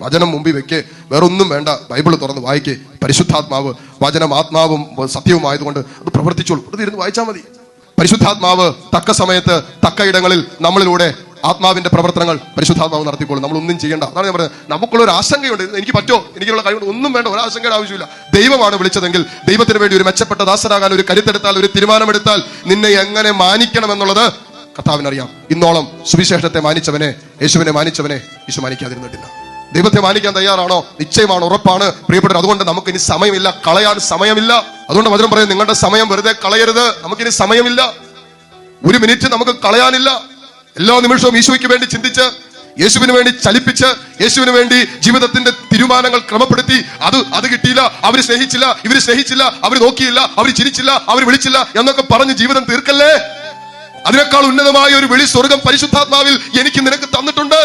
വചനം മുമ്പിൽ വെക്കേ, വേറൊന്നും വേണ്ട. ബൈബിൾ തുറന്ന് വായിക്കേ. പരിശുദ്ധാത്മാവ് വചനം ആത്മാവും സത്യവുമായതുകൊണ്ട് അത് പ്രവർത്തിച്ചോളൂ. അത് ഇരുന്ന് വായിച്ചാൽ മതി. പരിശുദ്ധാത്മാവ് തക്ക സമയത്ത് തക്ക ഇടങ്ങളിൽ നമ്മളിലൂടെ ആത്മാവിന്റെ പ്രവർത്തനങ്ങൾ പരിശുദ്ധാത്മാവ് നടത്തിക്കോളും. നമ്മളൊന്നും ചെയ്യേണ്ട. അതാണ് ഞാൻ പറയുന്നത്. നമുക്കുള്ള ഒരു ആശങ്കയുണ്ട്, എനിക്ക് പറ്റോ, എനിക്കുള്ള കഴിവുണ്ട്, ഒന്നും വേണ്ട, ഒരു ആശങ്കയുടെ ആവശ്യമില്ല. ദൈവമാണ് വിളിച്ചതെങ്കിൽ ദൈവത്തിന് വേണ്ടി ഒരു മെച്ചപ്പെട്ട ദാസനാകാൻ ഒരു കരുത്തെടുത്താൽ, ഒരു തീരുമാനമെടുത്താൽ, നിന്നെ എങ്ങനെ മാനിക്കണം എന്നുള്ളത് കർത്താവിനറിയാം. ഇന്നോളം സുവിശേഷത്തെ മാനിച്ചവനെ, യേശുവിനെ മാനിച്ചവനെ യേശു മാനിക്കാതിരുന്നിട്ടില്ല. ദൈവത്തെ മാനിക്കാൻ തയ്യാറാണോ? നിശ്ചയമാണ്, ഉറപ്പാണ് പ്രിയപ്പെട്ടവർ. അതുകൊണ്ട് നമുക്ക് ഇനി സമയമില്ല, കളയാൻ സമയമില്ല. അതുകൊണ്ട് വചനം പറയും, നിങ്ങളുടെ സമയം വെറുതെ കളയരുത്. നമുക്കിനി സമയമില്ല, ഒരു മിനിറ്റ് നമുക്ക് കളയാനില്ല. എല്ലാ നിമിഷവും ഈശോയ്ക്ക് വേണ്ടി ചിന്തിച്ച്, യേശുവിന് വേണ്ടി ചലിപ്പിച്ച്, യേശുവിന് വേണ്ടി ജീവിതത്തിന്റെ തീരുമാനങ്ങൾ ക്രമപ്പെടുത്തി. അത് കിട്ടിയില്ല, അവര് സ്നേഹിച്ചില്ല, ഇവര് സ്നേഹിച്ചില്ല, അവര് നോക്കിയില്ല, അവര് ചിരിച്ചില്ല, അവര് വിളിച്ചില്ല എന്നൊക്കെ പറഞ്ഞ് ജീവിതം തീർക്കല്ലേ. അതിനേക്കാൾ ഉന്നതമായ ഒരു വിളി സ്വർഗം പരിശുദ്ധാത്മാവിൽ എനിക്ക് നിനക്ക് തന്നിട്ടുണ്ട്.